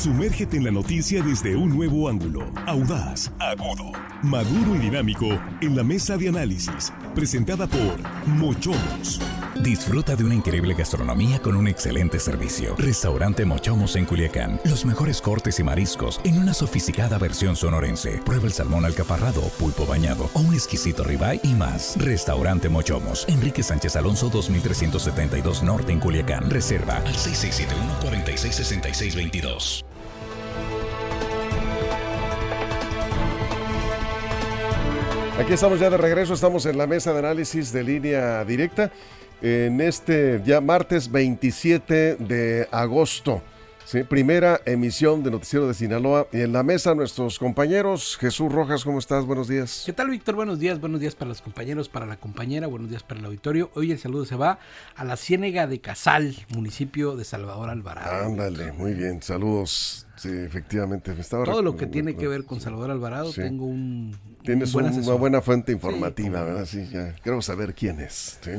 Sumérgete en la noticia desde un nuevo ángulo, audaz, agudo, maduro y dinámico en la mesa de análisis, presentada por Mochomos. Disfruta de una increíble gastronomía con un excelente servicio. Restaurante Mochomos en Culiacán. Los mejores cortes y mariscos en una sofisticada versión sonorense. Prueba el salmón alcaparrado, pulpo bañado o un exquisito ribeye y más. Restaurante Mochomos. Enrique Sánchez Alonso 2372 Norte en Culiacán. Reserva al 6671-466622. Aquí estamos ya de regreso, estamos en la mesa de análisis de Línea Directa, en este ya martes 27 de agosto, ¿sí? Primera emisión de Noticiero de Sinaloa, y en la mesa nuestros compañeros. Jesús Rojas, ¿cómo estás? Buenos días. ¿Qué tal, Víctor? Buenos días para los compañeros, para la compañera, buenos días para el auditorio. Hoy el saludo se va a la Ciénega de Casal, municipio de Salvador Alvarado. Ándale, muy bien, saludos. Sí, efectivamente. Todo lo que tiene que ver con Salvador Alvarado, sí. Tienes una buena fuente informativa, sí, ¿verdad? Sí, ya queremos saber quién es. ¿Sí?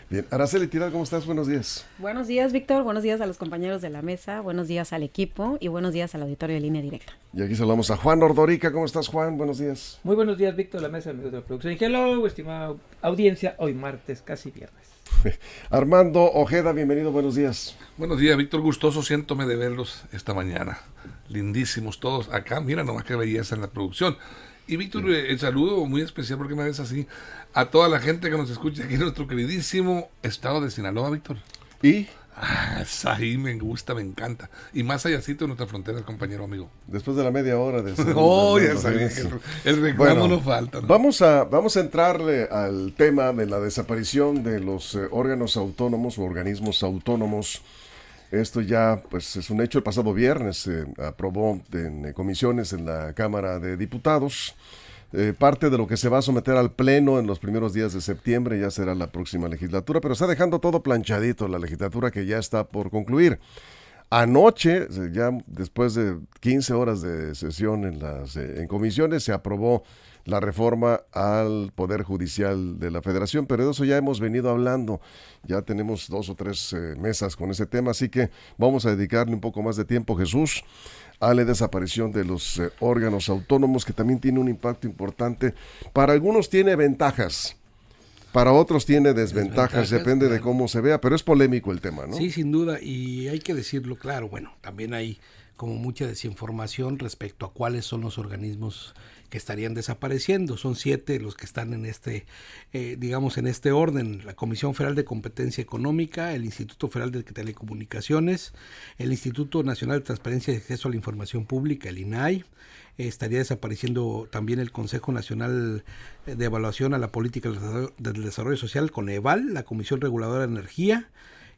Bien, Araceli Tirado, ¿cómo estás? Buenos días. Buenos días, Víctor. Buenos días a los compañeros de la mesa. Buenos días al equipo y buenos días al auditorio de Línea Directa. Y aquí saludamos a Juan Ordorica. ¿Cómo estás, Juan? Buenos días. Muy buenos días, Víctor, la mesa de la producción. Hello, estimada audiencia, hoy martes, casi viernes. Armando Ojeda, bienvenido, buenos días. Buenos días, Víctor, gustoso, siéntome de verlos esta mañana. Lindísimos todos acá, mira nomás qué belleza en la producción. Y Víctor, sí, el saludo muy especial, porque me ves así, a toda la gente que nos escucha aquí en nuestro queridísimo estado de Sinaloa, Víctor. ¿Y? Ahí me gusta, me encanta. Y más allácito de nuestra frontera, compañero amigo. Después de la media hora de ya sabía que el reclamo no falta, ¿no? Vamos a entrarle al tema de la desaparición de los órganos autónomos o organismos autónomos. Esto ya pues es un hecho. El pasado viernes se aprobó en comisiones en la Cámara de Diputados. Parte de lo que se va a someter al Pleno en los primeros días de septiembre ya será la próxima legislatura, pero está dejando todo planchadito la legislatura que ya está por concluir. Anoche, ya después de 15 horas de sesión en comisiones, se aprobó la reforma al Poder Judicial de la Federación, pero de eso ya hemos venido hablando, ya tenemos 2 o 3 mesas con ese tema, así que vamos a dedicarle un poco más de tiempo, Jesús, a la desaparición de los órganos autónomos, que también tiene un impacto importante. Para algunos tiene ventajas, para otros tiene desventajas, depende de cómo se vea, pero es polémico el tema, ¿no? Sí, sin duda, y hay que decirlo claro, bueno, también hay como mucha desinformación respecto a cuáles son los organismos que estarían desapareciendo. Son 7 los que están en digamos en este orden: la Comisión Federal de Competencia Económica, el Instituto Federal de Telecomunicaciones, el Instituto Nacional de Transparencia y Acceso a la Información Pública, el INAI. Estaría desapareciendo también el Consejo Nacional de Evaluación a la Política del Desarrollo Social, CONEVAL, la Comisión Reguladora de Energía,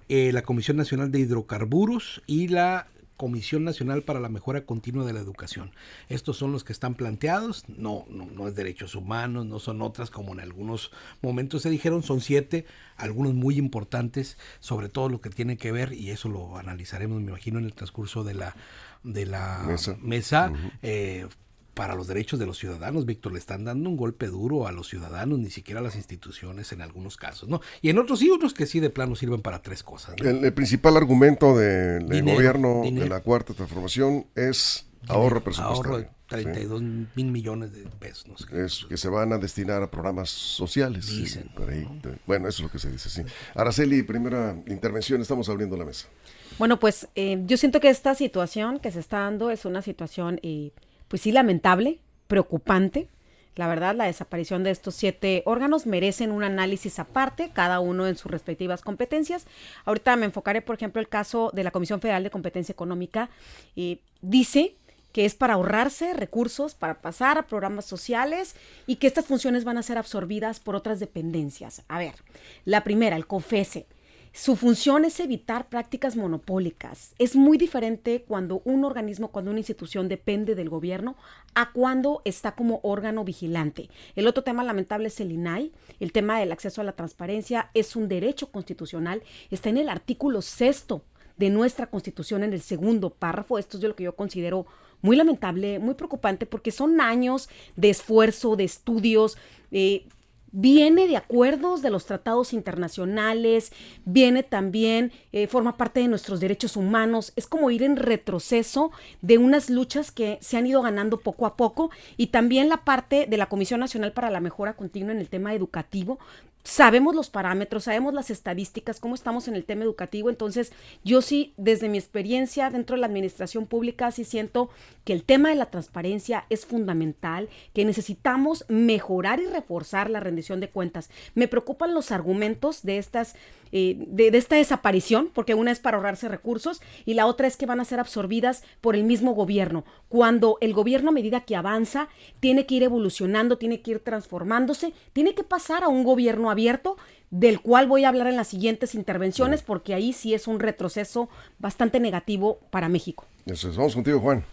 la Comisión Nacional de Hidrocarburos y la Comisión Nacional para la Mejora Continua de la Educación. Estos son los que están planteados. No es derechos humanos, no son otras como en algunos momentos se dijeron. Son 7, algunos muy importantes, sobre todo lo que tiene que ver, y eso lo analizaremos, me imagino, en el transcurso de la mesa. Uh-huh. Para los derechos de los ciudadanos, Víctor, le están dando un golpe duro a los ciudadanos, ni siquiera a las instituciones en algunos casos, ¿no? Y en otros sí, otros que sí de plano sirven para 3 cosas, ¿no? El principal argumento del gobierno de la Cuarta Transformación es ahorro presupuestario. Ahorro de 32 mil millones de pesos. No sé es que se van a destinar a programas sociales. Dicen. Por ahí, bueno, eso es lo que se dice, sí. Araceli, primera intervención, estamos abriendo la mesa. Bueno, pues yo siento que esta situación que se está dando es una situación pues sí, lamentable, preocupante. La verdad, la desaparición de estos 7 órganos merecen un análisis aparte, cada uno en sus respectivas competencias. Ahorita me enfocaré, por ejemplo, el caso de la Comisión Federal de Competencia Económica. Dice que es para ahorrarse recursos, para pasar a programas sociales y que estas funciones van a ser absorbidas por otras dependencias. A ver, la primera, el COFESE. Su función es evitar prácticas monopólicas. Es muy diferente cuando un organismo, cuando una institución depende del gobierno, a cuando está como órgano vigilante. El otro tema lamentable es el INAI. El tema del acceso a la transparencia es un derecho constitucional. Está en el artículo 6 de nuestra Constitución, en el 2º párrafo. Esto es lo que yo considero muy lamentable, muy preocupante, porque son años de esfuerzo, de estudios, viene de acuerdos de los tratados internacionales, viene también, forma parte de nuestros derechos humanos, es como ir en retroceso de unas luchas que se han ido ganando poco a poco, y también la parte de la Comisión Nacional para la Mejora Continua en el tema educativo. Sabemos los parámetros, sabemos las estadísticas, cómo estamos en el tema educativo. Entonces, yo sí, desde mi experiencia dentro de la administración pública, sí siento que el tema de la transparencia es fundamental, que necesitamos mejorar y reforzar la rendición de cuentas. Me preocupan los argumentos de estas de esta desaparición, porque una es para ahorrarse recursos y la otra es que van a ser absorbidas por el mismo gobierno, cuando el gobierno, a medida que avanza, tiene que ir evolucionando, tiene que ir transformándose, tiene que pasar a un gobierno abierto, del cual voy a hablar en las siguientes intervenciones, porque ahí sí es un retroceso bastante negativo para México. Eso es. Vamos contigo, Juan.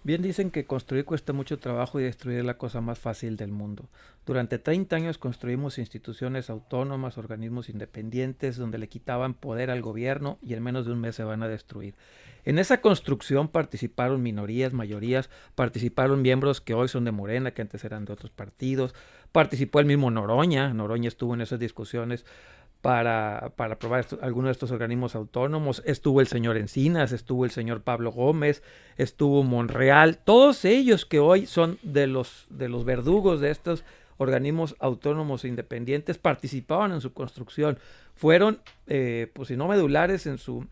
Bien dicen que construir cuesta mucho trabajo y destruir es la cosa más fácil del mundo. Durante 30 años construimos instituciones autónomas, organismos independientes, donde le quitaban poder al gobierno y en menos de un mes se van a destruir. En esa construcción participaron minorías, mayorías, participaron miembros que hoy son de Morena, que antes eran de otros partidos, participó el mismo Noroña estuvo en esas discusiones para aprobar algunos de estos organismos autónomos, estuvo el señor Encinas, estuvo el señor Pablo Gómez, estuvo Monreal, todos ellos que hoy son de los verdugos de estos organismos autónomos e independientes, participaban en su construcción, fueron, pues si no medulares en su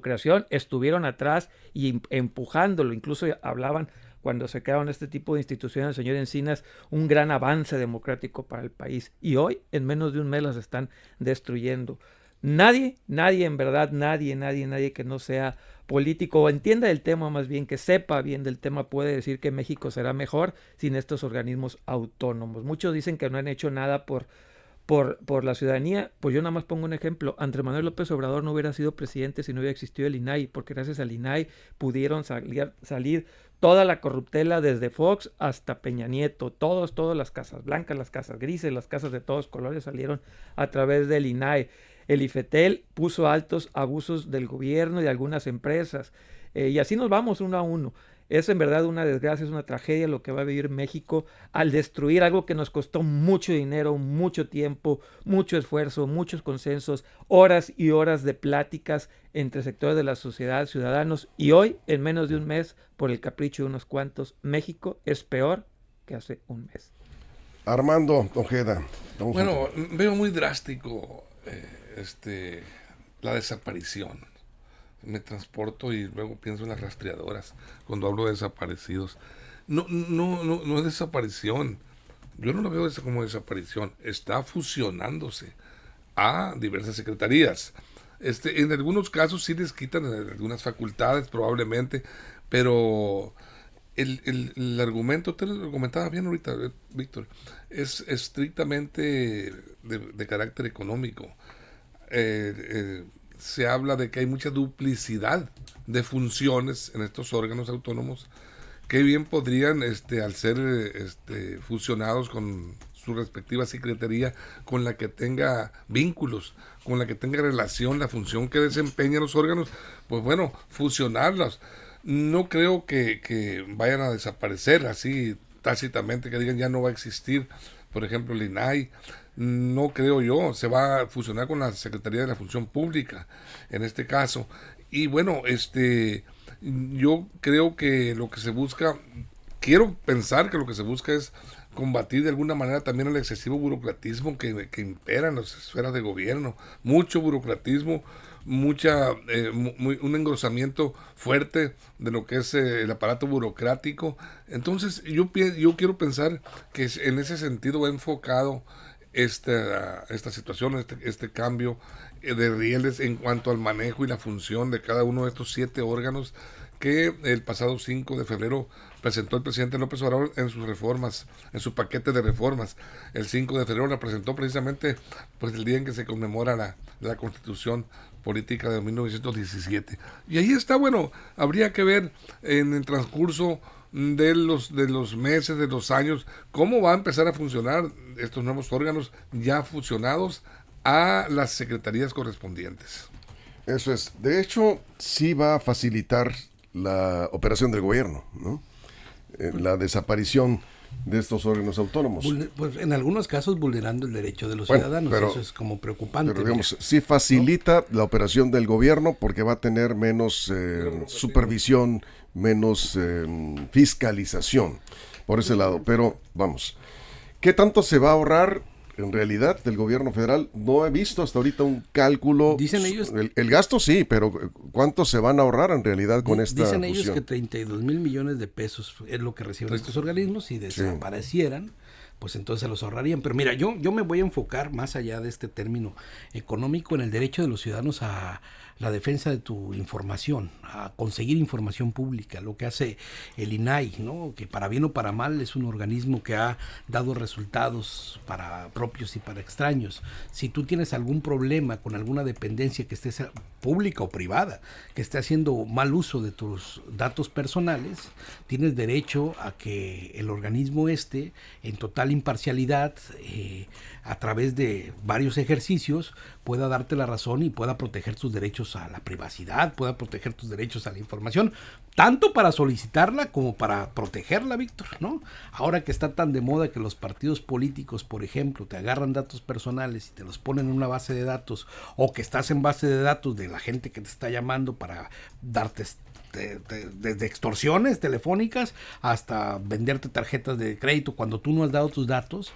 creación, estuvieron atrás y empujándolo, incluso hablaban cuando se crearon este tipo de instituciones, el señor Encinas, un gran avance democrático para el país. Y hoy, en menos de un mes, las están destruyendo. Nadie, en verdad, nadie que no sea político o entienda el tema, más bien que sepa bien del tema, puede decir que México será mejor sin estos organismos autónomos. Muchos dicen que no han hecho nada por la ciudadanía. Pues yo nada más pongo un ejemplo. Andrés Manuel López Obrador no hubiera sido presidente si no hubiera existido el INAI, porque gracias al INAI pudieron salir toda la corruptela, desde Fox hasta Peña Nieto, todas las casas blancas, las casas grises, las casas de todos colores salieron a través del INAI. El IFETEL puso altos abusos del gobierno y de algunas empresas, y así nos vamos uno a uno. Es en verdad una desgracia, es una tragedia lo que va a vivir México al destruir algo que nos costó mucho dinero, mucho tiempo, mucho esfuerzo, muchos consensos, horas y horas de pláticas entre sectores de la sociedad, ciudadanos, y hoy, en menos de un mes, por el capricho de unos cuantos, México es peor que hace un mes. Armando Ojeda. Bueno, veo muy drástico la desaparición. Me transporto y luego pienso en las rastreadoras cuando hablo de desaparecidos. No es desaparición. Yo no lo veo como desaparición. Está fusionándose a diversas secretarías. En algunos casos sí les quitan algunas facultades probablemente, pero el argumento, te lo comentaba bien ahorita, Víctor, es estrictamente de carácter económico. Se habla de que hay mucha duplicidad de funciones en estos órganos autónomos que bien podrían, al ser fusionados con su respectiva secretaría, con la que tenga vínculos, con la que tenga relación la función que desempeñan los órganos, pues bueno, fusionarlos. No creo que vayan a desaparecer así tácitamente, que digan ya no va a existir, por ejemplo, el INAI. No creo yo, se va a fusionar con la Secretaría de la Función Pública, en este caso. Y bueno, yo creo que lo que se busca, quiero pensar que lo que se busca es combatir de alguna manera también el excesivo burocratismo que impera en las esferas de gobierno. Mucho burocratismo, un engrosamiento fuerte de lo que es el aparato burocrático. Entonces yo quiero pensar que en ese sentido va enfocado esta situación, este cambio de rieles en cuanto al manejo y la función de cada uno de estos 7 órganos que el pasado 5 de febrero presentó el presidente López Obrador en sus reformas, en su paquete de reformas. El 5 de febrero la presentó precisamente pues el día en que se conmemora la Constitución Política de 1917. Y ahí está, bueno, habría que ver en el transcurso de los meses, de los años, cómo va a empezar a funcionar estos nuevos órganos ya fusionados a las secretarías correspondientes. Eso es. De hecho, sí va a facilitar la operación del gobierno, ¿no? La desaparición. de estos órganos autónomos. Pues en algunos casos vulnerando el derecho de los Bueno, ciudadanos, pero- eso es como preocupante. Pero digamos, sí facilita la operación del gobierno porque va a tener menos supervisión, menos fiscalización por ese lado. Pero vamos, ¿qué tanto se va a ahorrar en realidad del gobierno federal? No he visto hasta ahorita un cálculo. Dicen ellos- El gasto sí, pero ¿cuánto se van a ahorrar en realidad con esta Dicen ellos fusión? que 32 mil millones de pesos es lo que reciben estos organismos. Si desaparecieran, pues entonces se los ahorrarían. Pero mira, yo me voy a enfocar más allá de este término económico en el derecho de los ciudadanos a la defensa de tu información, a conseguir información pública, lo que hace el INAI, ¿no? Que para bien o para mal es un organismo que ha dado resultados para propios y para extraños. Si tú tienes algún problema con alguna dependencia que esté pública o privada, que esté haciendo mal uso de tus datos personales, tienes derecho a que el organismo en total imparcialidad, a través de varios ejercicios, pueda darte la razón y pueda proteger tus derechos a la privacidad, pueda proteger tus derechos a la información, tanto para solicitarla como para protegerla, Víctor, ¿no? Ahora que está tan de moda que los partidos políticos, por ejemplo, te agarran datos personales y te los ponen en una base de datos, o que estás en base de datos de la gente que te está llamando para darte desde extorsiones telefónicas hasta venderte tarjetas de crédito cuando tú no has dado tus datos.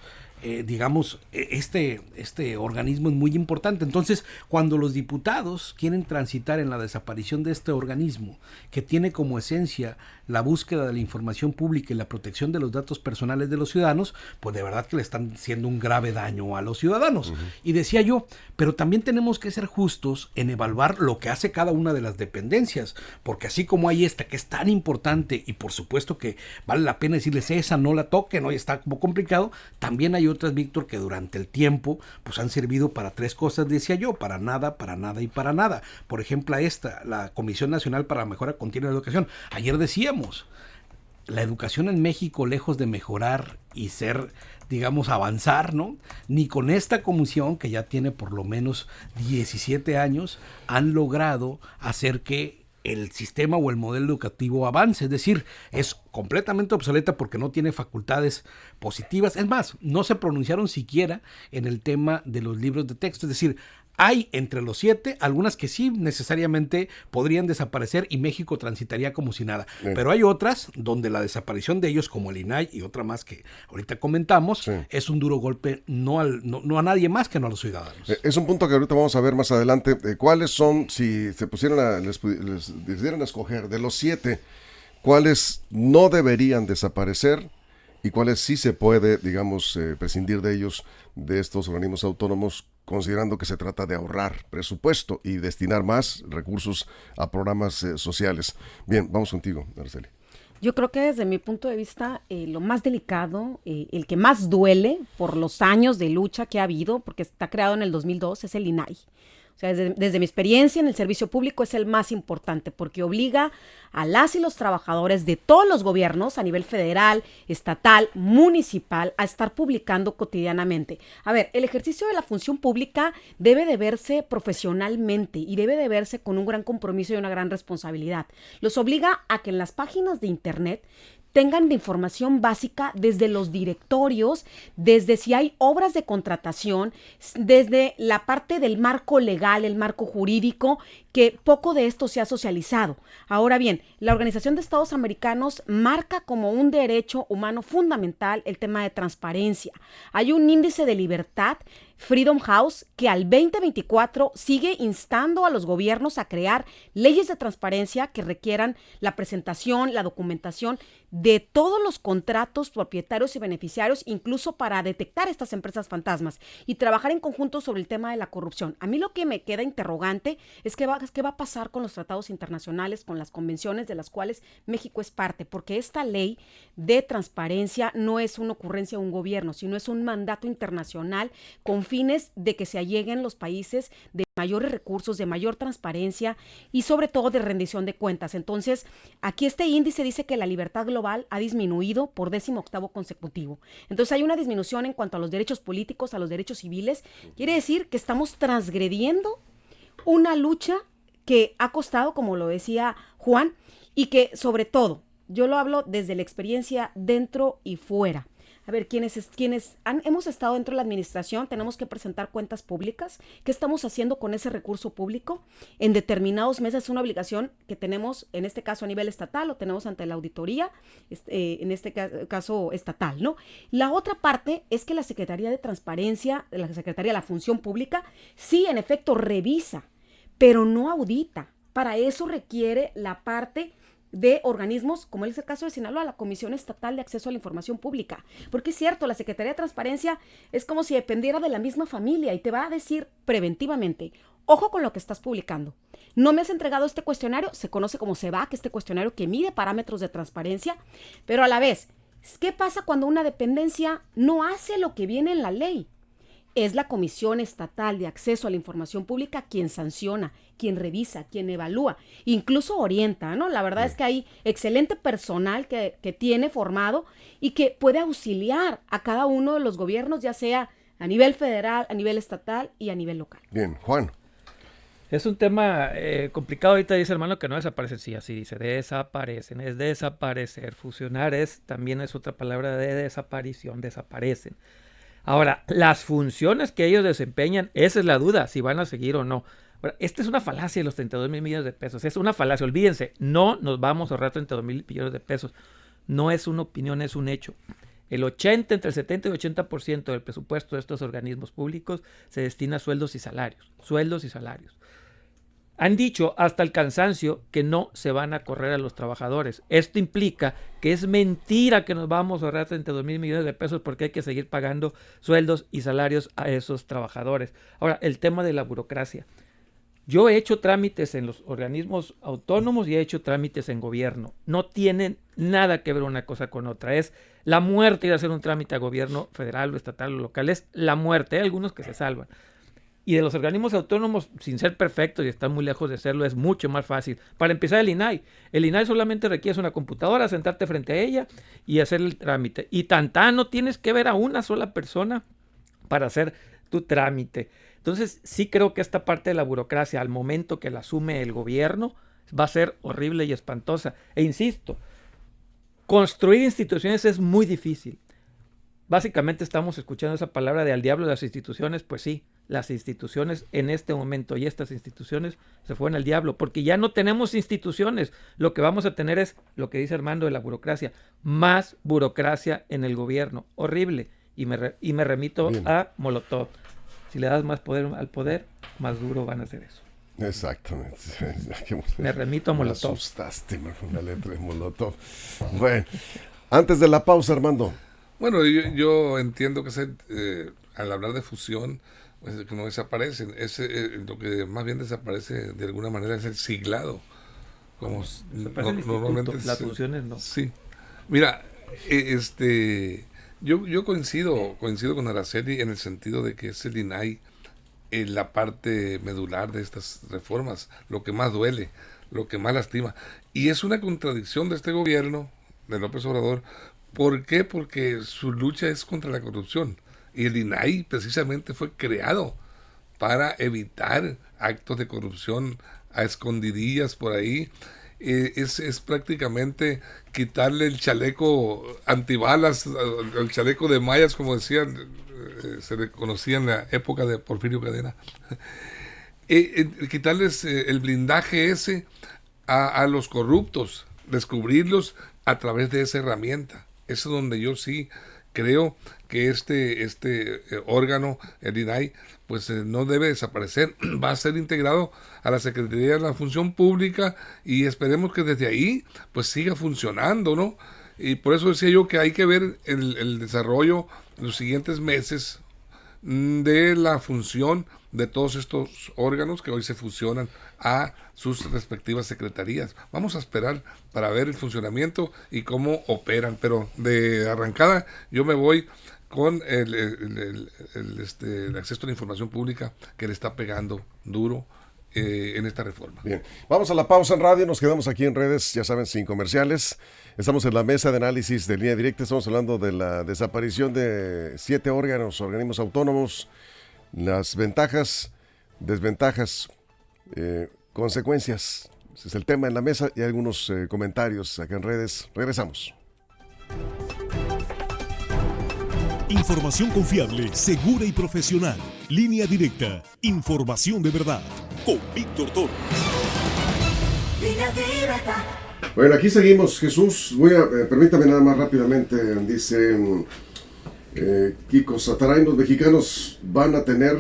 Digamos, este organismo es muy importante. Entonces, cuando los diputados quieren transitar en la desaparición de este organismo, que tiene como esencia la búsqueda de la información pública y la protección de los datos personales de los ciudadanos, pues de verdad que le están haciendo un grave daño a los ciudadanos. Uh-huh. Y decía yo, pero también tenemos que ser justos en evaluar lo que hace cada una de las dependencias, porque así como hay esta que es tan importante y por supuesto que vale la pena decirles esa no la toquen, hoy está como complicado, también hay otras, Víctor, que durante el tiempo pues han servido para tres cosas, decía yo, para nada y para nada. Por ejemplo, la Comisión Nacional para la Mejora Continua de la Educación. Ayer decíamos, la educación en México, lejos de mejorar y ser, digamos, avanzar, ¿no? Ni con esta comisión, que ya tiene por lo menos 17 años, han logrado hacer que el sistema o el modelo educativo avance, es decir, es completamente obsoleta porque no tiene facultades positivas. Es más, no se pronunciaron siquiera en el tema de los libros de texto, es decir, hay entre los 7 algunas que sí necesariamente podrían desaparecer y México transitaría como si nada. Sí. Pero hay otras donde la desaparición de ellos, como el INAI y otra más que ahorita comentamos, sí, es un duro golpe no a nadie más que no a los ciudadanos. Es un punto que ahorita vamos a ver más adelante. ¿Cuáles son, si se pusieran les dieran a escoger de los 7, cuáles no deberían desaparecer y cuáles sí se puede, digamos, prescindir de ellos, de estos organismos autónomos, considerando que se trata de ahorrar presupuesto y destinar más recursos a programas sociales? Bien, vamos contigo, Araceli. Yo creo que desde mi punto de vista, lo más delicado, el que más duele por los años de lucha que ha habido, porque está creado en el 2002, es el INAI. O sea, desde mi experiencia en el servicio público es el más importante porque obliga a las y los trabajadores de todos los gobiernos a nivel federal, estatal, municipal a estar publicando cotidianamente. A ver, el ejercicio de la función pública debe de verse profesionalmente y debe de verse con un gran compromiso y una gran responsabilidad. Los obliga a que en las páginas de internet tengan de información básica desde los directorios, desde si hay obras de contratación, desde la parte del marco legal, el marco jurídico, que poco de esto se ha socializado. Ahora bien, la Organización de Estados Americanos marca como un derecho humano fundamental el tema de transparencia. Hay un índice de libertad, Freedom House, que al 2024 sigue instando a los gobiernos a crear leyes de transparencia que requieran la presentación, la documentación de todos los contratos propietarios y beneficiarios, incluso para detectar estas empresas fantasmas y trabajar en conjunto sobre el tema de la corrupción. A mí lo que me queda interrogante es qué va a pasar con los tratados internacionales, con las convenciones de las cuales México es parte, porque esta ley de transparencia no es una ocurrencia de un gobierno, sino es un mandato internacional con fines de que se alleguen los países de mayores recursos, de mayor transparencia y sobre todo de rendición de cuentas. Entonces, aquí este índice dice que la libertad global ha disminuido por 18º consecutivo. Entonces, hay una disminución en cuanto a los derechos políticos, a los derechos civiles. Quiere decir que estamos transgrediendo una lucha que ha costado, como lo decía Juan, y que sobre todo yo lo hablo desde la experiencia dentro y fuera. A ver, hemos estado dentro de la administración, tenemos que presentar cuentas públicas. ¿Qué estamos haciendo con ese recurso público? En determinados meses es una obligación que tenemos, en este caso a nivel estatal, lo tenemos ante la auditoría, en este caso estatal, ¿no? La otra parte es que la Secretaría de Transparencia, la Secretaría de la Función Pública, sí, en efecto, revisa, pero no audita. Para eso requiere la parte de organismos, como es el caso de Sinaloa, la Comisión Estatal de Acceso a la Información Pública. Porque es cierto, la Secretaría de Transparencia es como si dependiera de la misma familia y te va a decir preventivamente, ojo con lo que estás publicando. No me has entregado este cuestionario, se conoce como SEVAC, este cuestionario que mide parámetros de transparencia, pero a la vez, ¿qué pasa cuando una dependencia no hace lo que viene en la ley? Es la Comisión Estatal de Acceso a la Información Pública quien sanciona, quien revisa, quien evalúa, incluso orienta, ¿no? La verdad es que hay excelente personal que tiene formado y que puede auxiliar a cada uno de los gobiernos, ya sea a nivel federal, a nivel estatal y a nivel local. Bien, Juan. Es un tema complicado. Ahorita dice hermano que no desaparecen. Sí, así dice, desaparecen, es desaparecer. Fusionar también es otra palabra de desaparición, desaparecen. Ahora, las funciones que ellos desempeñan, esa es la duda, si van a seguir o no. Ahora, esta es una falacia de los 32 mil millones de pesos. Es una falacia, olvídense, no nos vamos a ahorrar 32 mil millones de pesos. No es una opinión, es un hecho. Entre el 70 y 80% del presupuesto de estos organismos públicos se destina a sueldos y salarios. Sueldos y salarios. Han dicho hasta el cansancio que no se van a correr a los trabajadores. Esto implica que es mentira que nos vamos a ahorrar 32 mil millones de pesos porque hay que seguir pagando sueldos y salarios a esos trabajadores. Ahora, el tema de la burocracia. Yo he hecho trámites en los organismos autónomos y he hecho trámites en gobierno. No tienen nada que ver una cosa con otra. Es la muerte ir a hacer un trámite a gobierno federal o estatal o local. Es la muerte. Hay algunos que se salvan. Y de los organismos autónomos, sin ser perfectos y están muy lejos de serlo, es mucho más fácil. Para empezar, el INAI. El INAI solamente requiere una computadora, sentarte frente a ella y hacer el trámite. Y no tienes que ver a una sola persona para hacer tu trámite. Entonces, sí creo que esta parte de la burocracia, al momento que la asume el gobierno, va a ser horrible y espantosa. E insisto, construir instituciones es muy difícil. Básicamente estamos escuchando esa palabra de al diablo de las instituciones. Pues sí, las instituciones en este momento y estas instituciones se fueron al diablo porque ya no tenemos instituciones. Lo que vamos a tener es lo que dice Armando de la burocracia, más burocracia en el gobierno. Horrible. Y me remito Bien. a Molotov. Si le das más poder al poder, más duro van a hacer eso. Exactamente. Me remito a Molotov. Me asustaste, una letra de Molotov. Bueno, antes de la pausa, Armando. Bueno, yo entiendo que al hablar de fusión, pues, que no desaparecen. Lo que más bien desaparece de alguna manera es el siglado. Como normalmente las funciones no. Sí. Mira, yo coincido con Araceli en el sentido de que es el INAI la parte medular de estas reformas, lo que más duele, lo que más lastima. Y es una contradicción de este gobierno, de López Obrador. ¿Por qué? Porque su lucha es contra la corrupción. Y el INAI precisamente fue creado para evitar actos de corrupción a escondidillas por ahí. Es prácticamente quitarle el chaleco antibalas, el chaleco de mallas, como decían, se le conocía en la época de Porfirio Cadena. Quitarles el blindaje ese a los corruptos, descubrirlos a través de esa herramienta. Eso es donde yo sí creo que este órgano, el INAI, pues no debe desaparecer, va a ser integrado a la Secretaría de la Función Pública y esperemos que desde ahí pues siga funcionando, ¿no? Y por eso decía yo que hay que ver el desarrollo en los siguientes meses de la función de todos estos órganos que hoy se fusionan a sus respectivas secretarías. Vamos a esperar para ver el funcionamiento y cómo operan, pero de arrancada yo me voy con el acceso a la información pública que le está pegando duro en esta reforma. Bien, vamos a la pausa en radio, nos quedamos aquí en redes, ya saben, sin comerciales. Estamos en la mesa de análisis de Línea Directa, estamos hablando de la desaparición de 7 organismos autónomos, las ventajas, desventajas, consecuencias Ese es el tema en la mesa y algunos comentarios acá en redes. Regresamos. Información confiable, segura y profesional. Línea directa. Información de verdad. Con Víctor Toro. Bueno, aquí seguimos, Jesús. Permítame nada más rápidamente. Dice Kiko Satarain, los mexicanos van a tener...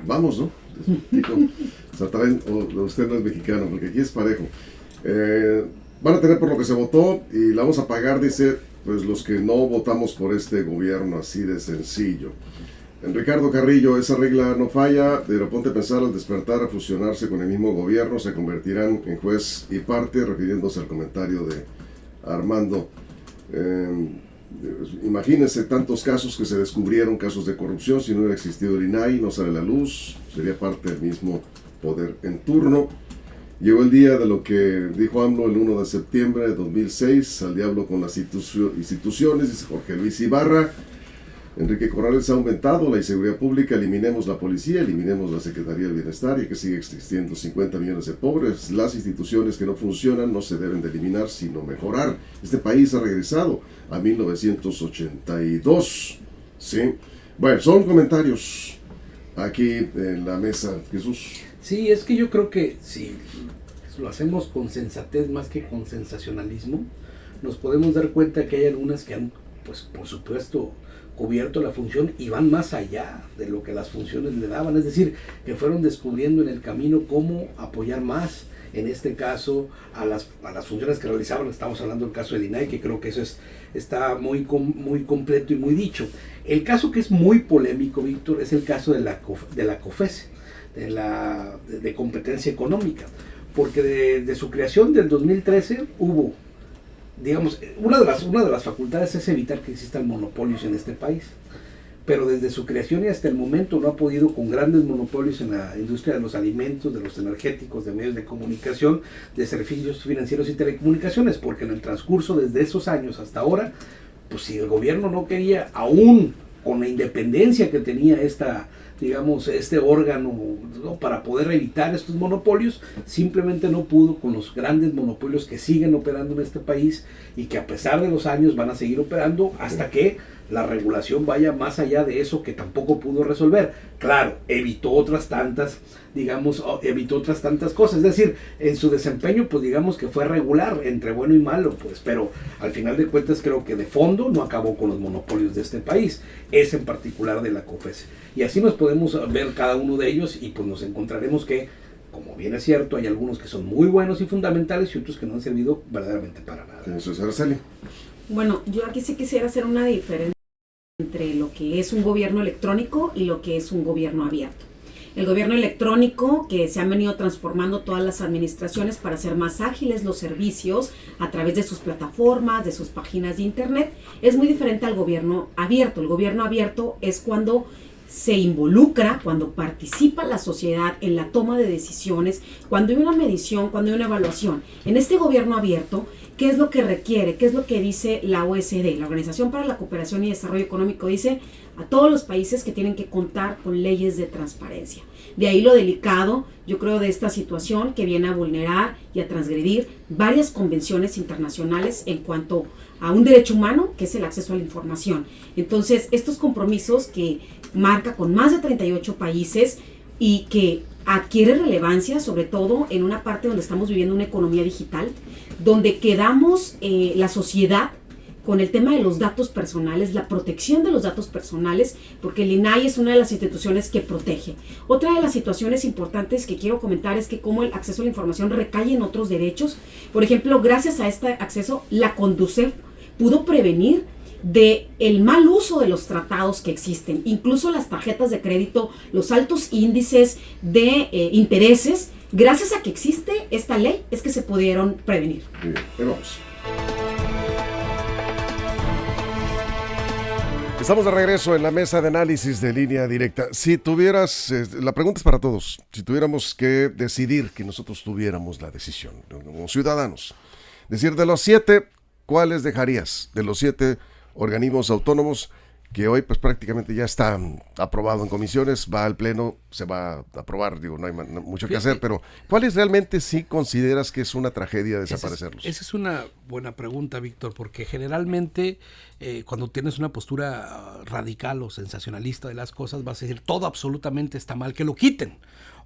Vamos, ¿no? Kiko Satarain, usted no es mexicano, porque aquí es parejo. Van a tener por lo que se votó y la vamos a pagar, dice, pues los que no votamos por este gobierno, así de sencillo. Ricardo Carrillo, esa regla no falla, pero ponte a pensar, al despertar a fusionarse con el mismo gobierno, se convertirán en juez y parte, refiriéndose al comentario de Armando. Imagínense tantos casos que se descubrieron, casos de corrupción, si no hubiera existido el INAI, no sale a la luz, sería parte del mismo poder en turno. Llegó el día de lo que dijo AMLO el 1 de septiembre de 2006, al diablo con las instituciones, dice Jorge Luis Ibarra. Enrique Corrales, ha aumentado la inseguridad pública, eliminemos la policía, eliminemos la Secretaría del Bienestar, y que sigue existiendo 50 millones de pobres. Las instituciones que no funcionan no se deben de eliminar, sino mejorar. Este país ha regresado a 1982. ¿Sí? Bueno, son comentarios aquí en la mesa, Jesús. Sí, es que yo creo que si lo hacemos con sensatez más que con sensacionalismo, nos podemos dar cuenta que hay algunas que han, pues por supuesto, cubierto la función y van más allá de lo que las funciones le daban, es decir, que fueron descubriendo en el camino cómo apoyar más, en este caso, a las funciones que realizaban. Estamos hablando del caso del INAI, que creo que eso está muy completo y muy dicho. El caso que es muy polémico, Víctor, es el caso de la COFESE, de competencia económica, porque de su creación del 2013 hubo, digamos, una de las facultades es evitar que existan monopolios en este país, pero desde su creación y hasta el momento no ha podido, con grandes monopolios en la industria de los alimentos, de los energéticos, de medios de comunicación, de servicios financieros y telecomunicaciones, porque en el transcurso desde esos años hasta ahora, pues si el gobierno no quería, aún con la independencia que tenía este órgano, ¿no?, para poder evitar estos monopolios, simplemente no pudo con los grandes monopolios que siguen operando en este país y que a pesar de los años van a seguir operando hasta que la regulación vaya más allá de eso, que tampoco pudo resolver. Claro, evitó otras tantas cosas, es decir, en su desempeño, pues digamos que fue regular, entre bueno y malo, pues, pero al final de cuentas creo que de fondo no acabó con los monopolios de este país, es en particular de la COFESE. Y así nos podemos ver cada uno de ellos y pues nos encontraremos que, como bien es cierto, hay algunos que son muy buenos y fundamentales y otros que no han servido verdaderamente para nada. Eso es, Araceli. Bueno, yo aquí sí quisiera hacer una diferencia entre lo que es un gobierno electrónico y lo que es un gobierno abierto. El gobierno electrónico, que se han venido transformando todas las administraciones para hacer más ágiles los servicios a través de sus plataformas, de sus páginas de internet, es muy diferente al gobierno abierto. El gobierno abierto es cuando se involucra, cuando participa la sociedad en la toma de decisiones, cuando hay una medición, cuando hay una evaluación. En este gobierno abierto, ¿qué es lo que requiere? ¿Qué es lo que dice la OECD? La Organización para la Cooperación y Desarrollo Económico dice a todos los países que tienen que contar con leyes de transparencia. De ahí lo delicado, yo creo, de esta situación que viene a vulnerar y a transgredir varias convenciones internacionales en cuanto a un derecho humano, que es el acceso a la información. Entonces, estos compromisos que marca con más de 38 países y que adquiere relevancia, sobre todo en una parte donde estamos viviendo una economía digital, donde quedamos la sociedad con el tema de los datos personales, la protección de los datos personales, porque el INAI es una de las instituciones que protege. Otra de las situaciones importantes que quiero comentar es que como el acceso a la información recae en otros derechos. Por ejemplo, gracias a este acceso, la Conducef pudo prevenir el mal uso de los tratados que existen, incluso las tarjetas de crédito, los altos índices de intereses. Gracias a que existe esta ley es que se pudieron prevenir. Bien, vamos. Estamos de regreso en la mesa de análisis de Línea Directa. Si tuvieras, la pregunta es para todos, si tuviéramos que decidir, que nosotros tuviéramos la decisión, como ciudadanos, decir de los 7, ¿cuáles dejarías? De los 7 organismos autónomos, que hoy pues prácticamente ya está aprobado en comisiones, va al pleno, se va a aprobar, digo, no hay mucho que hacer, pero ¿cuáles realmente sí consideras que es una tragedia desaparecerlos? Esa es una buena pregunta, Víctor, porque generalmente cuando tienes una postura radical o sensacionalista de las cosas, vas a decir todo absolutamente está mal que lo quiten,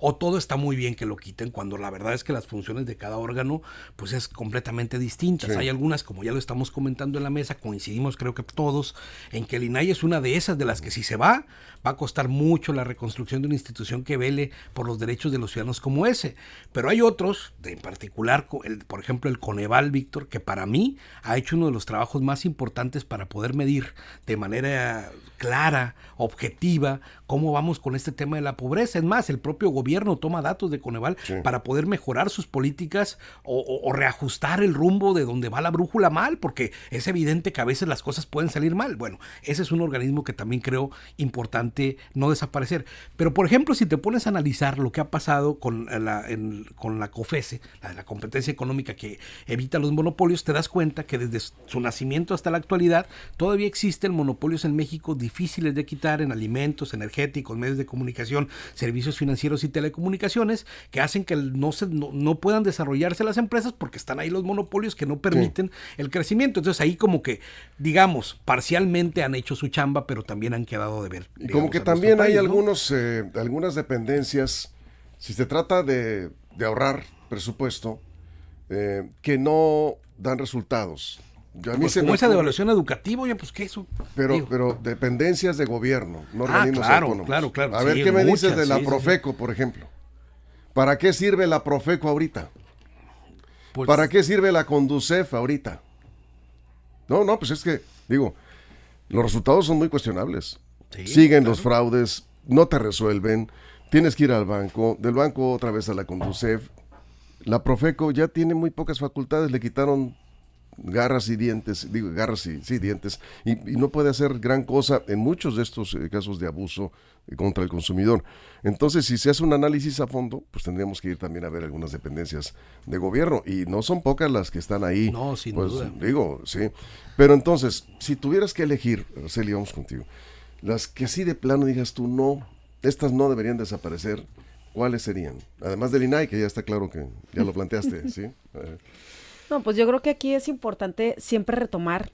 o todo está muy bien que lo quiten, cuando la verdad es que las funciones de cada órgano pues es completamente distintas. Sí. Hay algunas, como ya lo estamos comentando en la mesa, coincidimos creo que todos en que el INAI es una de esas de las que si se va a costar mucho la reconstrucción de una institución que vele por los derechos de los ciudadanos como ese. Pero hay otros, en particular, por ejemplo el Coneval, Víctor, que para mí ha hecho uno de los trabajos más importantes para poder medir de manera clara, objetiva, cómo vamos con este tema de la pobreza. Es más, el propio gobierno toma datos de Coneval para poder mejorar sus políticas o reajustar el rumbo de donde va la brújula mal, porque es evidente que a veces las cosas pueden salir mal. Bueno, ese es un organismo que también creo importante no desaparecer. Pero, por ejemplo, si te pones a analizar lo que ha pasado con la COFESE, la competencia económica que evita los monopolios, te das cuenta que desde su nacimiento hasta la actualidad todavía existen monopolios en México difíciles de quitar en alimentos, energéticos, medios de comunicación, servicios financieros y telecomunicaciones, que hacen que no puedan desarrollarse las empresas porque están ahí los monopolios que no permiten el crecimiento. Entonces ahí como que, digamos, parcialmente han hecho su chamba, pero también han quedado de ver. Como que también hay algunas dependencias, si se trata de ahorrar presupuesto, que no dan resultados. Pues como esa devaluación educativa, ya pues qué eso. Pero dependencias de gobierno, no organismos autónomos. Claro. A ver, ¿qué me dices de la Profeco, por ejemplo? ¿Para qué sirve la Profeco ahorita? Pues, ¿para qué sirve la Conducef ahorita? No, pues es que, digo, los resultados son muy cuestionables. Siguen los fraudes, no te resuelven, tienes que ir al banco, del banco otra vez a la Conducef. La Profeco ya tiene muy pocas facultades, le quitaron garras y dientes, dientes, y no puede hacer gran cosa en muchos de estos casos de abuso contra el consumidor. Entonces, si se hace un análisis a fondo, pues tendríamos que ir también a ver algunas dependencias de gobierno, y no son pocas las que están ahí. No, sin pues, duda. Digo, sí. Pero entonces, si tuvieras que elegir, Araceli, vamos contigo, las que así de plano digas tú, no, estas no deberían desaparecer, ¿cuáles serían? Además del INAI, que ya está claro que ya lo planteaste, ¿sí? No, pues yo creo que aquí es importante siempre retomar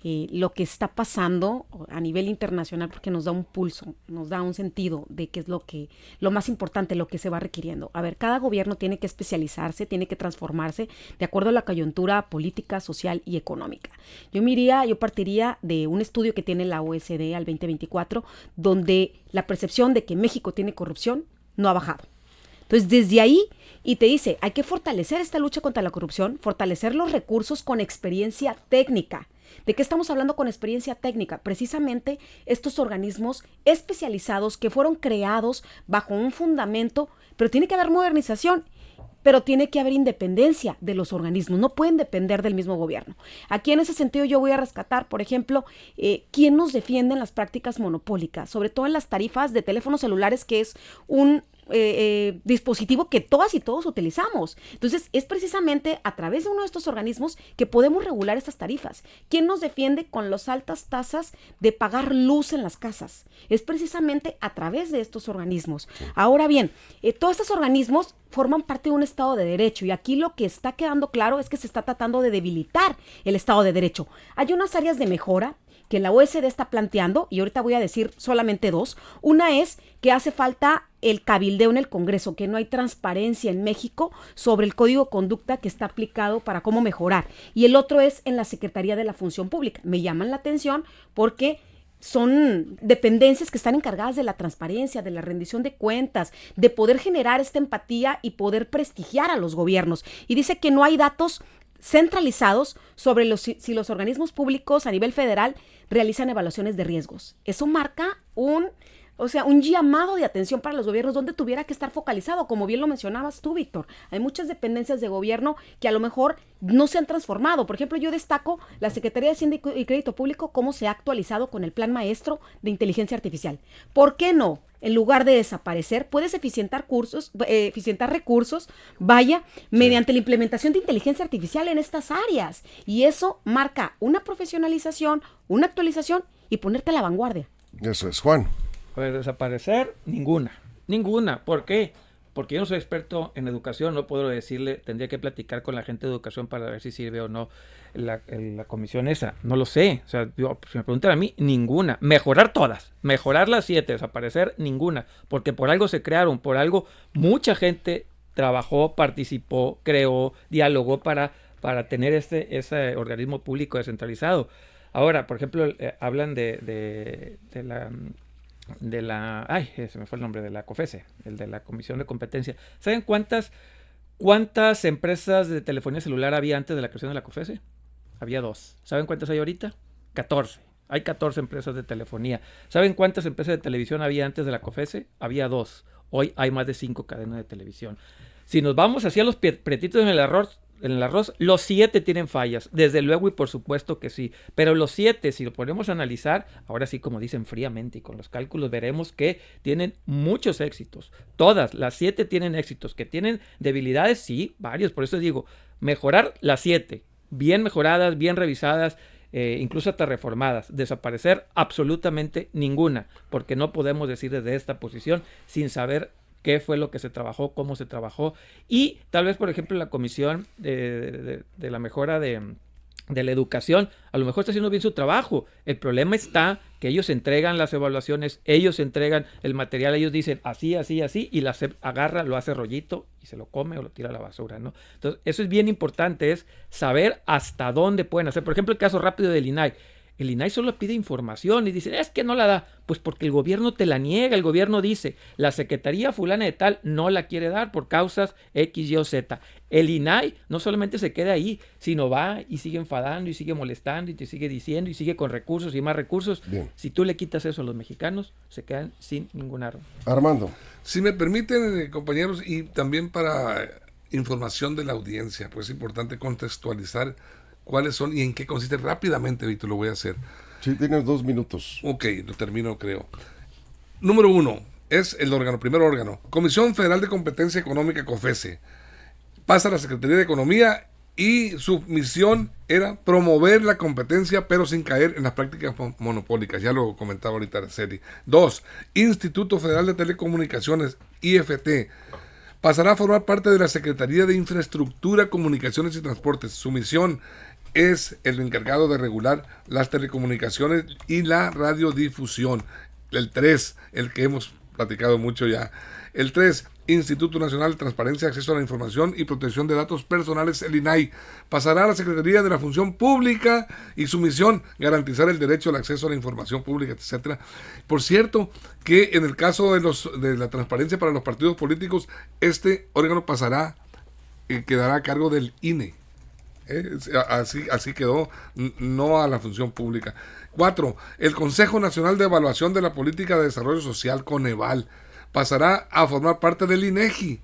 lo que está pasando a nivel internacional, porque nos da un pulso, nos da un sentido de qué es lo más importante, lo que se va requiriendo. A ver, cada gobierno tiene que especializarse, tiene que transformarse de acuerdo a la coyuntura política, social y económica. Yo partiría de un estudio que tiene la OSD al 2024, donde la percepción de que México tiene corrupción no ha bajado. Entonces, desde ahí, y te dice, hay que fortalecer esta lucha contra la corrupción, fortalecer los recursos con experiencia técnica. ¿De qué estamos hablando con experiencia técnica? Precisamente estos organismos especializados que fueron creados bajo un fundamento, pero tiene que haber modernización, pero tiene que haber independencia de los organismos, no pueden depender del mismo gobierno. Aquí en ese sentido yo voy a rescatar, por ejemplo, quién nos defiende en las prácticas monopólicas, sobre todo en las tarifas de teléfonos celulares, que es un dispositivo que todas y todos utilizamos. Entonces, es precisamente a través de uno de estos organismos que podemos regular estas tarifas. ¿Quién nos defiende con las altas tasas de pagar luz en las casas? Es precisamente a través de estos organismos. Ahora bien, todos estos organismos forman parte de un Estado de Derecho, y aquí lo que está quedando claro es que se está tratando de debilitar el Estado de Derecho. Hay unas áreas de mejora que la OSD está planteando, y ahorita voy a decir solamente dos. Una es que hace falta el cabildeo en el Congreso, que no hay transparencia en México sobre el código de conducta que está aplicado para cómo mejorar. Y el otro es en la Secretaría de la Función Pública. Me llaman la atención porque son dependencias que están encargadas de la transparencia, de la rendición de cuentas, de poder generar esta empatía y poder prestigiar a los gobiernos. Y dice que no hay datos centralizados sobre si los organismos públicos a nivel federal realizan evaluaciones de riesgos. Eso marca un llamado de atención para los gobiernos donde tuviera que estar focalizado, como bien lo mencionabas tú, Víctor. Hay muchas dependencias de gobierno que a lo mejor no se han transformado. Por ejemplo, yo destaco la Secretaría de Hacienda y Crédito Público, cómo se ha actualizado con el Plan Maestro de Inteligencia Artificial. ¿Por qué no? En lugar de desaparecer, puedes eficientar recursos, mediante la implementación de inteligencia artificial en estas áreas. Y eso marca una profesionalización, una actualización y ponerte a la vanguardia. Eso es, Juan. Pues desaparecer, ninguna. ¿Por qué? Porque yo no soy experto en educación, no puedo decirle, tendría que platicar con la gente de educación para ver si sirve o no la comisión esa. No lo sé. O sea, si me preguntan a mí, ninguna. Mejorar todas. Mejorar las 7, desaparecer ninguna. Porque por algo se crearon, por algo mucha gente trabajó, participó, creó, dialogó para tener ese organismo público descentralizado. Ahora, por ejemplo, hablan de la se me fue el nombre, de la COFESE, el de la Comisión de Competencia. ¿Saben cuántas empresas de telefonía celular había antes de la creación de la COFESE? Había 2. ¿Saben cuántas hay ahorita? 14. Hay 14 empresas de telefonía. ¿Saben cuántas empresas de televisión había antes de la COFESE? Había 2. Hoy hay más de 5 cadenas de televisión. Si nos vamos hacia los pretitos en el arroz, los 7 tienen fallas, desde luego y por supuesto que sí, pero los 7, si lo ponemos a analizar, ahora sí, como dicen, fríamente y con los cálculos, veremos que tienen muchos éxitos. Todas las 7 tienen éxitos. Que tienen debilidades, sí, varios. Por eso digo, mejorar las 7, bien mejoradas, bien revisadas, incluso hasta reformadas. Desaparecer absolutamente ninguna, porque no podemos decir desde esta posición sin saber qué fue lo que se trabajó, cómo se trabajó, y tal vez, por ejemplo, la comisión de la mejora de la educación, a lo mejor está haciendo bien su trabajo. El problema está que ellos entregan las evaluaciones, ellos entregan el material, ellos dicen así, así, así, y la SEP agarra, lo hace rollito y se lo come o lo tira a la basura, ¿no? Entonces, eso es bien importante, es saber hasta dónde pueden hacer. Por ejemplo, el caso rápido del INAI. El INAI solo pide información y dice, es que no la da. Pues porque el gobierno te la niega. El gobierno dice, la Secretaría fulana de tal no la quiere dar por causas X, Y o Z. El INAI no solamente se queda ahí, sino va y sigue enfadando y sigue molestando y te sigue diciendo y sigue con recursos y más recursos. Bien. Si tú le quitas eso a los mexicanos, se quedan sin ningún arma. Armando. Si me permiten, compañeros, y también para información de la audiencia, pues es importante contextualizar cuáles son y en qué consiste rápidamente, Víctor, lo voy a hacer. Sí, tienes 2 minutos. Ok, lo termino, creo. Número 1, es el primer órgano. Comisión Federal de Competencia Económica, COFESE. Pasa a la Secretaría de Economía y su misión era promover la competencia, pero sin caer en las prácticas monopólicas. Ya lo comentaba ahorita Araceli. 2, Instituto Federal de Telecomunicaciones, IFT. Pasará a formar parte de la Secretaría de Infraestructura, Comunicaciones y Transportes. Su misión es el encargado de regular las telecomunicaciones y la radiodifusión. El 3, el que hemos platicado mucho ya. El 3, Instituto Nacional de Transparencia, Acceso a la Información y Protección de Datos Personales, el INAI. Pasará a la Secretaría de la Función Pública y su misión, garantizar el derecho al acceso a la información pública, etcétera. Por cierto, que en el caso de la transparencia para los partidos políticos, este órgano pasará y quedará a cargo del INE. Así quedó, no a la función pública. 4, el Consejo Nacional de Evaluación de la Política de Desarrollo Social, Coneval, pasará a formar parte del INEGI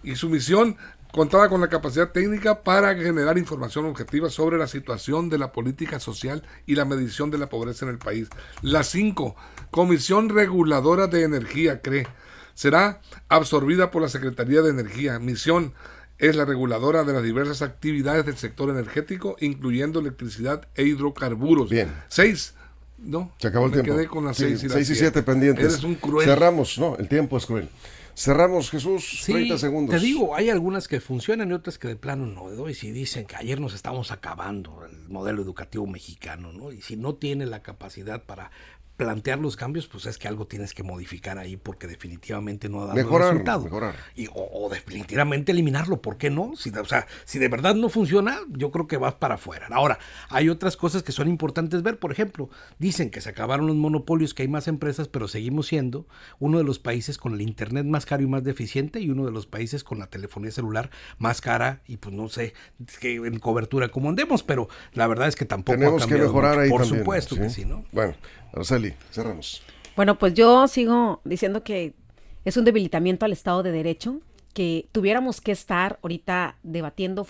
y su misión contaba con la capacidad técnica para generar información objetiva sobre la situación de la política social y la medición de la pobreza en el país. La 5, Comisión Reguladora de Energía, CRE, será absorbida por la Secretaría de Energía. Misión es la reguladora de las diversas actividades del sector energético, incluyendo electricidad e hidrocarburos. Bien. 6. No, se acabó el tiempo. Quedé con las 6 y 7 pendientes. Eres un cruel. Cerramos, no, el tiempo es cruel. Cerramos, Jesús, sí, 30 segundos. Te digo, hay algunas que funcionan y otras que de plano no. Y si dicen que ayer nos estamos acabando el modelo educativo mexicano, ¿no? Y si no tiene la capacidad para plantear los cambios, pues es que algo tienes que modificar ahí porque definitivamente no ha dado resultado. Mejorar. O definitivamente eliminarlo, ¿por qué no? Si de verdad no funciona, yo creo que vas para afuera. Ahora, hay otras cosas que son importantes ver. Por ejemplo, dicen que se acabaron los monopolios, que hay más empresas, pero seguimos siendo uno de los países con el internet más caro y más deficiente y uno de los países con la telefonía celular más cara y pues no sé que en cobertura como andemos, pero la verdad es que tampoco tenemos ha cambiado que mejorar mucho. ahí Por también, supuesto ¿sí? que sí, ¿no? Bueno, Araceli, cerramos. Bueno, pues yo sigo diciendo que es un debilitamiento al Estado de Derecho, que tuviéramos que estar ahorita debatiendo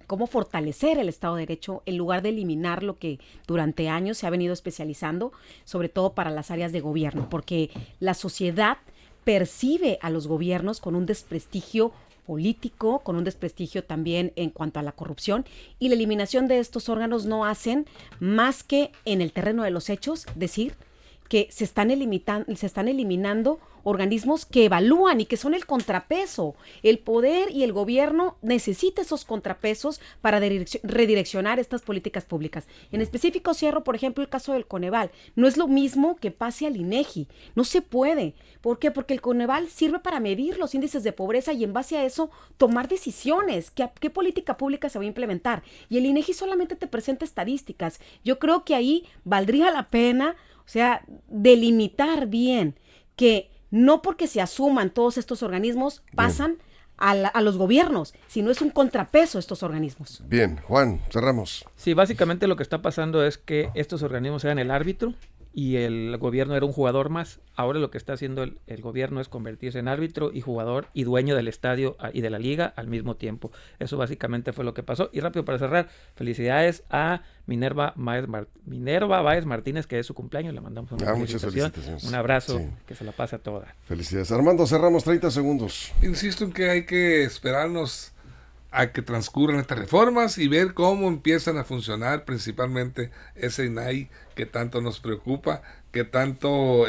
cómo fortalecer el Estado de Derecho en lugar de eliminar lo que durante años se ha venido especializando, sobre todo para las áreas de gobierno, porque la sociedad percibe a los gobiernos con un desprestigio político, con un desprestigio también en cuanto a la corrupción, y la eliminación de estos órganos no hacen más que en el terreno de los hechos decir que se están eliminando organismos que evalúan y que son el contrapeso. El poder y el gobierno necesita esos contrapesos para redireccionar estas políticas públicas. En específico cierro, por ejemplo, el caso del Coneval. No es lo mismo que pase al INEGI. No se puede. ¿Por qué? Porque el Coneval sirve para medir los índices de pobreza y en base a eso tomar decisiones. ¿Qué política pública se va a implementar? Y el INEGI solamente te presenta estadísticas. Yo creo que ahí valdría la pena, o sea, delimitar bien que no porque se asuman todos estos organismos pasan a los gobiernos, sino es un contrapeso estos organismos. Bien, Juan, cerramos. Sí, básicamente lo que está pasando es que estos organismos eran el árbitro y el gobierno era un jugador más. Ahora lo que está haciendo el gobierno es convertirse en árbitro y jugador y dueño del estadio y de la liga al mismo tiempo. Eso básicamente fue lo que pasó. Y rápido para cerrar, felicidades a Minerva Báez Martínez, que es su cumpleaños. Le mandamos una muchas felicitaciones. Un abrazo, Sí. que se la pase a toda. Felicidades. Armando, cerramos 30 segundos. Insisto en que hay que esperarnos a que transcurran estas reformas y ver cómo empiezan a funcionar, principalmente ese INAI que tanto nos preocupa, que tanto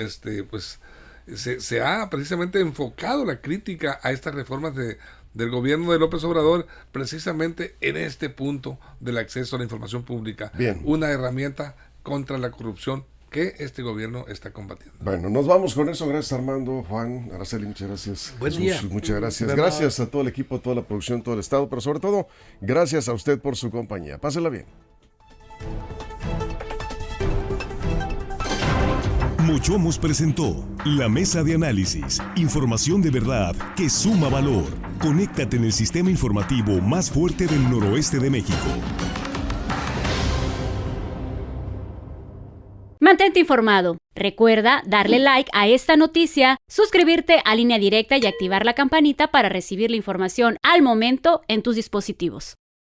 se ha precisamente enfocado la crítica a estas reformas del gobierno de López Obrador, precisamente en este punto del acceso a la información pública. Bien. Una herramienta contra la corrupción que este gobierno está combatiendo. Bueno, nos vamos con eso. Gracias, Armando, Juan, Araceli, muchas gracias. Buen Jesús, día. muchas gracias. De Gracias a todo el equipo, a toda la producción, todo el estado, pero sobre todo, gracias a usted por su compañía. Pásela bien. Mochomos presentó La Mesa de Análisis. Información de verdad que suma valor. Conéctate en el sistema informativo más fuerte del noroeste de México. Mantente informado. Recuerda darle like a esta noticia, suscribirte a Línea Directa y activar la campanita para recibir la información al momento en tus dispositivos.